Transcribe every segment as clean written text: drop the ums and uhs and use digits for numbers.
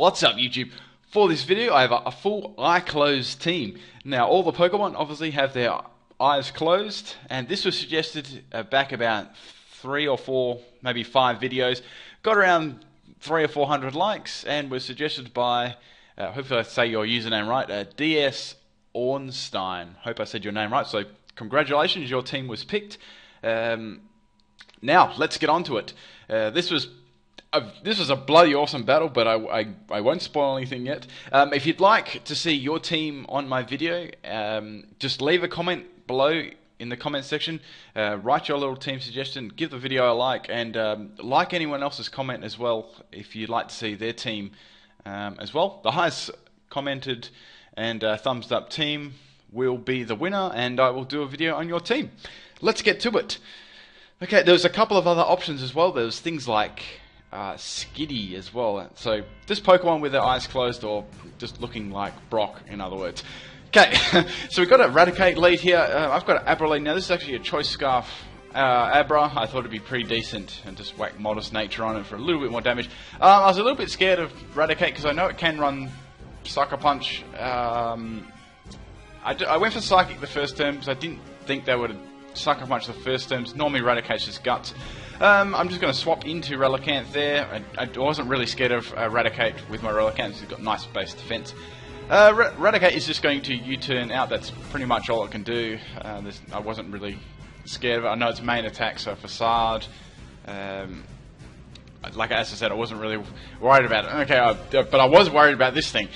What's up, YouTube? For this video, I have a full eye-closed team. Now, all the Pokemon obviously have their eyes closed, and this was suggested back about 3 or 4, maybe 5 videos. Got around 300 or 400 likes, and was suggested by, hopefully I say your username right, DS Ornstein. Hope I said your name right, so congratulations, your team was picked. Now, let's get on to it. This was a bloody awesome battle, but I won't spoil anything yet. If you'd like to see your team on my video, just leave a comment below in the comment section. Write your little team suggestion, give the video a like, and like anyone else's comment as well if you'd like to see their team as well. The highest commented and thumbs up team will be the winner, and I will do a video on your team. Let's get to it. Okay, there's a couple of other options as well. There's things like Skitty as well. So this Pokemon with their eyes closed, or just looking like Brock, in other words. Okay, so we've got a Eradicate lead here. I've got an Abra lead. Now this is actually a Choice Scarf Abra. I thought it'd be pretty decent and just whack Modest Nature on it for a little bit more damage. I was a little bit scared of Eradicate because I know it can run Sucker Punch. I went for Psychic the first term because I didn't think they would Sucker Punch the first terms. Normally Eradicate's just Guts. I'm just going to swap into Relicanth there. I wasn't really scared of Eradicate with my Relicanth. It's got nice base defense. Eradicate is just going to U-turn out. That's pretty much all it can do. I wasn't really scared of it. I know its main attack, so Facade. Like as I said, I wasn't really worried about it. Okay, but I was worried about this thing.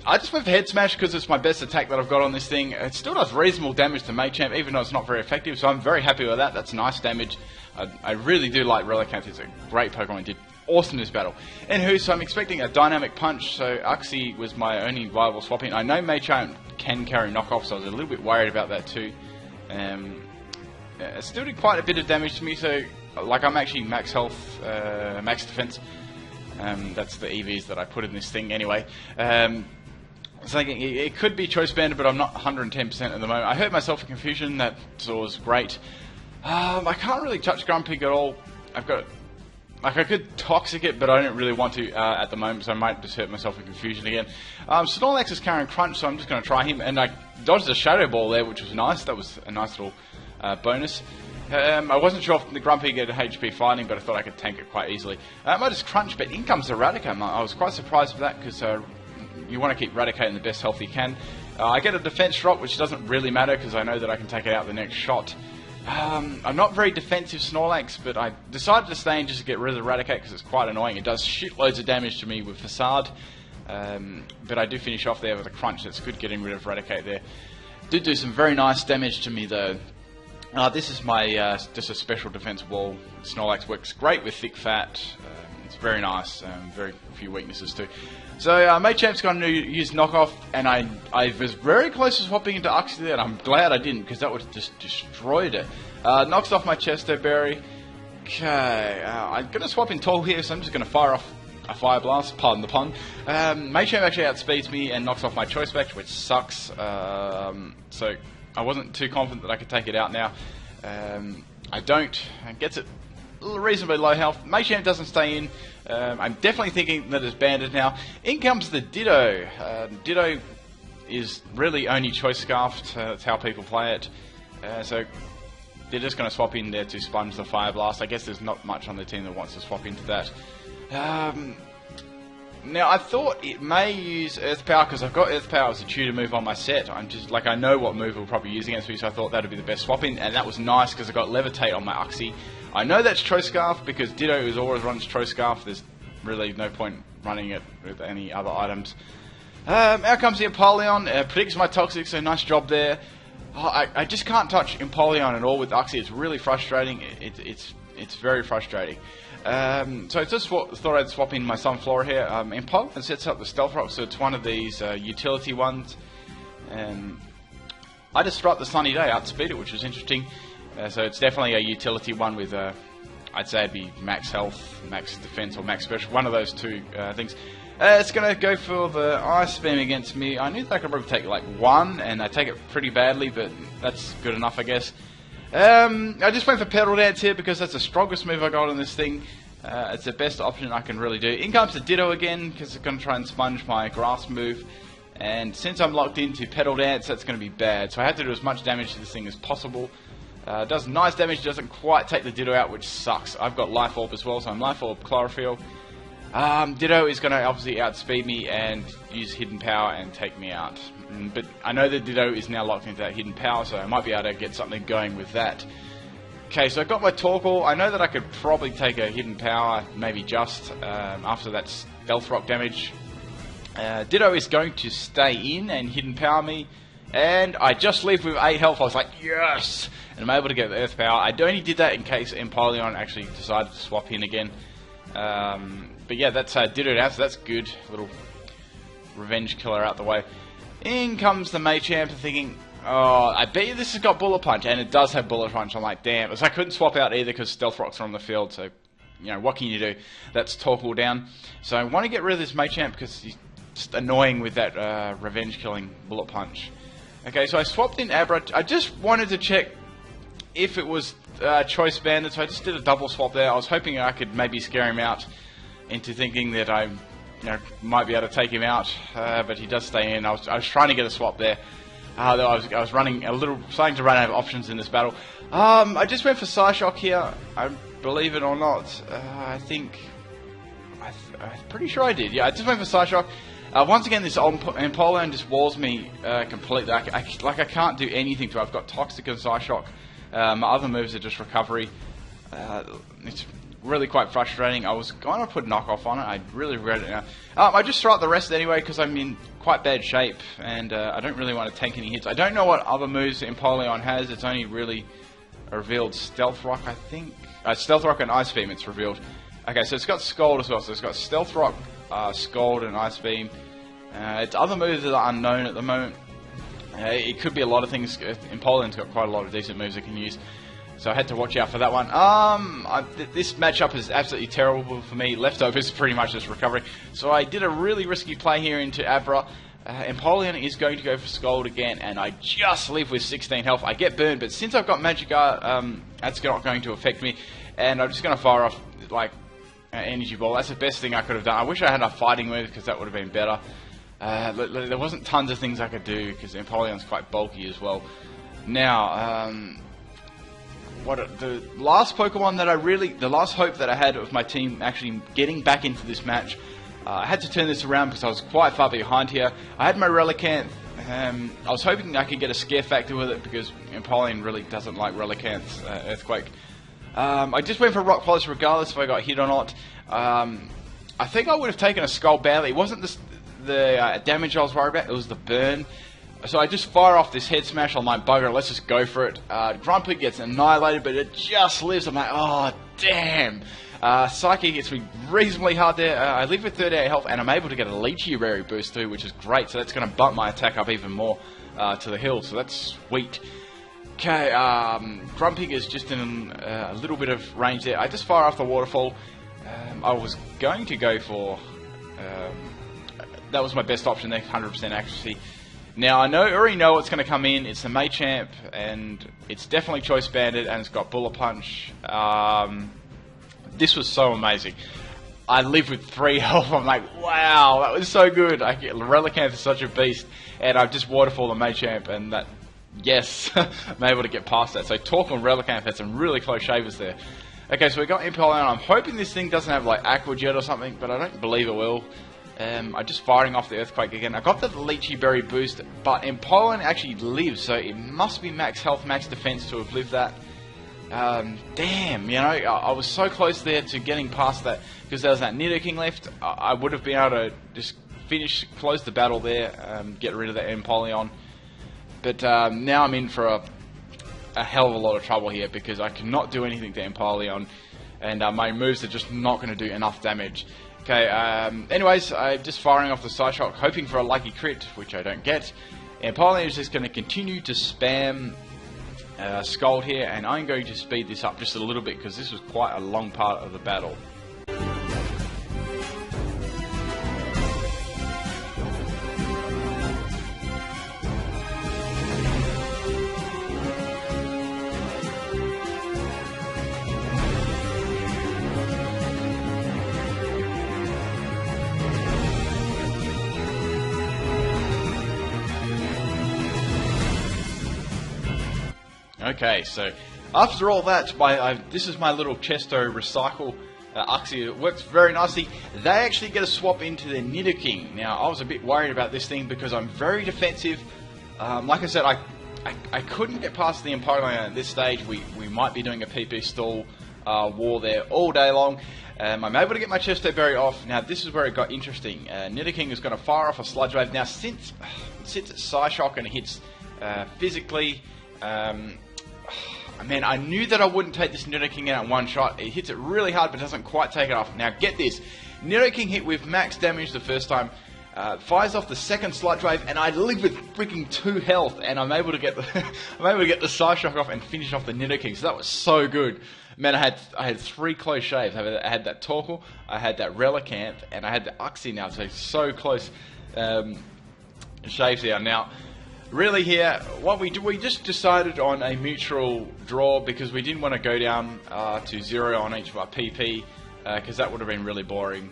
I just went for Head Smash because it's my best attack that I've got on this thing. It still does reasonable damage to Machamp, even though it's not very effective, so I'm very happy with that. That's nice damage. I really do like Relicanth. It's a great Pokemon. It did awesome in this battle. Anywho, so I'm expecting a Dynamic Punch, so Uxie was my only viable swap in. I know Machamp can carry knockoff, so I was a little bit worried about that too. It still did quite a bit of damage to me, so like I'm actually max health, max defense. That's the EVs that I put in this thing anyway. So it could be Choice Banded, but I'm not 110% at the moment. I hurt myself in Confusion. That was great. I can't really touch Grumpig at all. I could Toxic it, but I don't really want to at the moment, so I might just hurt myself in Confusion again. Snorlax is carrying Crunch, so I'm just going to try him, and I dodged a Shadow Ball there, which was nice. That was a nice little bonus. I wasn't sure if the Grumpig had HP fighting, but I thought I could tank it quite easily. I might just Crunch, but in comes the Eradicate. I was quite surprised with that, because you want to keep Eradicate in the best health you can. I get a defense drop, which doesn't really matter because I know that I can take it out the next shot. I'm not very defensive Snorlax, but I decided to stay in just to get rid of Eradicate because it's quite annoying. It does shitloads of damage to me with Facade, but I do finish off there with a Crunch. That's good getting rid of Eradicate there. Did do some very nice damage to me though. This is my just a special defense wall. Snorlax works great with Thick Fat. It's very nice. Very few weaknesses too. So Machamp's going to use Knockoff, and I was very close to swapping into Uxie there, and I'm glad I didn't, because that would have just destroyed it. Knocks off my Chesto Berry. Okay, I'm going to swap in Tall here, so I'm just going to fire off a Fire Blast, pardon the pun. Machamp actually outspeeds me and knocks off my Choice Vector, which sucks. So I wasn't too confident that I could take it out now. I don't. It gets it reasonably low health. Machamp doesn't stay in. I'm definitely thinking that it's banded now. In comes the Ditto. Ditto is really only Choice Scarfed. That's how people play it. So they're just going to swap in there to sponge the Fire Blast. I guess there's not much on the team that wants to swap into that. Now I thought it may use Earth Power because I've got Earth Power as a tutor move on my set. I'm just like, I know what move will probably use against me, so I thought that would be the best swap in, and that was nice because I got Levitate on my Uxie. I know that's Choice Scarf because Ditto is always runs Choice Scarf. There's really no point running it with any other items. Out comes the Empoleon. Predicts my Toxic, so nice job there. I just can't touch Empoleon at all with Uxie. It's really frustrating. It's very frustrating. So I just thought I'd swap in my Sunflora here. Empoleon sets up the Stealth Rock, so it's one of these utility ones. I just throughout the Sunny Day outspeed it, which was interesting. So it's definitely a utility one with, I'd say it'd be max health, max defense, or max special. One of those two things. It's going to go for the Ice Beam against me. I knew that I could probably take like one, and I take it pretty badly, but that's good enough, I guess. I just went for Petal Dance here because that's the strongest move I got on this thing. It's the best option I can really do. In comes the Ditto again, because it's going to try and sponge my grass move. And since I'm locked into Petal Dance, that's going to be bad. So I have to do as much damage to this thing as possible. It does nice damage, doesn't quite take the Ditto out, which sucks. I've got Life Orb as well, so I'm Life Orb Chlorophyll. Ditto is going to obviously outspeed me and use Hidden Power and take me out. But I know that Ditto is now locked into that Hidden Power, so I might be able to get something going with that. Okay, so I've got my Torkoal. I know that I could probably take a Hidden Power, maybe just, after that Stealth Rock damage. Ditto is going to stay in and Hidden Power me. And I just live with 8 health. I was like, yes! And I'm able to get the Earth Power. I only did that in case Empoleon actually decided to swap in again. But yeah, that's Ditto now, so that's good. Little revenge killer out the way. In comes the Machamp, thinking, oh, I bet you this has got Bullet Punch. And it does have Bullet Punch. I'm like, damn. So I couldn't swap out either because Stealth Rocks are on the field. So, you know, what can you do? That's Torkoal down. So I want to get rid of this Machamp because he's just annoying with that revenge killing Bullet Punch. Okay, so I swapped in Abra. I just wanted to check if it was Choice Banded, so I just did a double swap there. I was hoping I could maybe scare him out into thinking that I might be able to take him out, but he does stay in. I was trying to get a swap there, though I was running starting to run out of options in this battle. I just went for Psyshock here. I believe it or not, I'm pretty sure I did. Yeah, I just went for Psyshock. Once again, this Empoleon just walls me completely. I can't do anything to it. I've got Toxic and Psyshock. My other moves are just Recovery. It's really quite frustrating. I was going to put Knockoff on it. I really regret it now. I just throw out the rest anyway because I'm in quite bad shape and I don't really want to tank any hits. I don't know what other moves Empoleon has. It's only really revealed Stealth Rock, I think. Stealth Rock and Ice Beam it's revealed. Okay, so it's got Scald as well. So it's got Stealth Rock, Scald and Ice Beam. Its other moves are unknown at the moment. It could be a lot of things. Empoleon's got quite a lot of decent moves it can use. So I had to watch out for that one. This matchup is absolutely terrible for me. Leftovers pretty much just Recovery. So I did a really risky play here into Abra. Empoleon is going to go for Scald again, and I just live with 16 health. I get burned, but since I've got Magikarp, that's not going to affect me. And I'm just going to fire off, like, Energy Ball. That's the best thing I could have done. I wish I had a fighting move, because that would have been better. There wasn't tons of things I could do, because Empoleon's quite bulky as well. Now, the last Pokemon that the last hope that I had of my team actually getting back into this match, I had to turn this around because I was quite far behind here. I had my Relicanth. I was hoping I could get a scare factor with it because Empoleon really doesn't like Relicanth's Earthquake. I just went for Rock Polish regardless if I got hit or not. I think I would have taken a Skull badly. It wasn't the damage I was worried about, it was the burn. So I just fire off this Head Smash. I'm like, bugger, let's just go for it. Grumpig gets annihilated, but it just lives. I'm like, oh, damn. Psychic hits me reasonably hard there. I live with 38 health, and I'm able to get a Lychee Berry boost too, which is great. So that's going to bump my attack up even more to the hill, so that's sweet. Okay, Grumpig is just in a little bit of range there. I just fire off the Waterfall. I was going to go for... that was my best option there, 100% accuracy. Now, I already know what's going to come in. It's the Machamp, and it's definitely Choice Banded, and it's got Bullet Punch. This was so amazing. I live with 3 health. I'm like, wow, that was so good. Relicanth is such a beast, and I've just Waterfall the Machamp, and that, yes, I'm able to get past that. So Torkoal and Relicanth had some really close shavers there. Okay, so we got Empoleon. I'm hoping this thing doesn't have like Aqua Jet or something, but I don't believe it will. I'm just firing off the Earthquake again. I got the Lychee Berry boost, but Empoleon actually lives, so it must be max health, max defense to have lived that. Damn, you know, I was so close there to getting past that, because there was that Nidoking left. I would have been able to just close the battle there, get rid of the Empoleon. But now I'm in for a hell of a lot of trouble here, because I cannot do anything to Empoleon, and my moves are just not going to do enough damage. Okay, anyways, I'm just firing off the Psyshock, hoping for a lucky crit, which I don't get. Empoleon is just going to continue to spam Scald here, and I'm going to speed this up just a little bit, because this was quite a long part of the battle. Okay, so after all that, this is my little Chesto Recycle Uxie. It works very nicely. They actually get a swap into their Nidoking. Now, I was a bit worried about this thing because I'm very defensive. Like I said, I couldn't get past the Empoleon at this stage. We might be doing a PP stall war there all day long. I'm able to get my Chesto Berry off. Now, this is where it got interesting. Nidoking is going to fire off a Sludge Wave. Now, since it's Psyshock and it hits physically, man, I knew that I wouldn't take this Nidoking out in one shot. It hits it really hard, but doesn't quite take it off. Now, get this. Nidoking hit with max damage the first time, fires off the second Sludge Wave, and I live with freaking 2 health, and I'm able to get the the Psyshock off and finish off the Nidoking. So that was so good. Man, I had 3 close shaves. I had that Torkoal, I had that Relicanth, and I had the Uxie now. So close shaves here. Now, really here, what we just decided on a mutual draw because we didn't want to go down to 0 on each of our PP because that would have been really boring.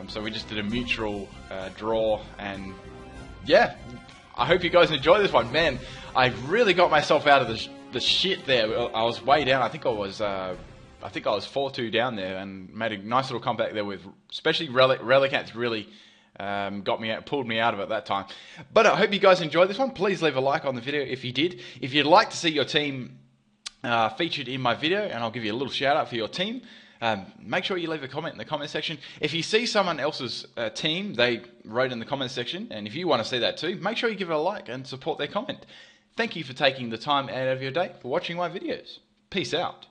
So we just did a mutual draw, and yeah, I hope you guys enjoy this one. Man, I really got myself out of the shit there. I was way down. I think I was 4-2 down there, and made a nice little comeback there with, especially Relicanth really pulled me out of it that time. But I hope you guys enjoyed this one. Please leave a like on the video if you did. If you'd like to see your team featured in my video, and I'll give you a little shout out for your team, make sure you leave a comment in the comment section. If you see someone else's team they wrote in the comment section, and if you want to see that too, make sure you give it a like and support their comment. Thank you for taking the time out of your day for watching my videos. Peace out.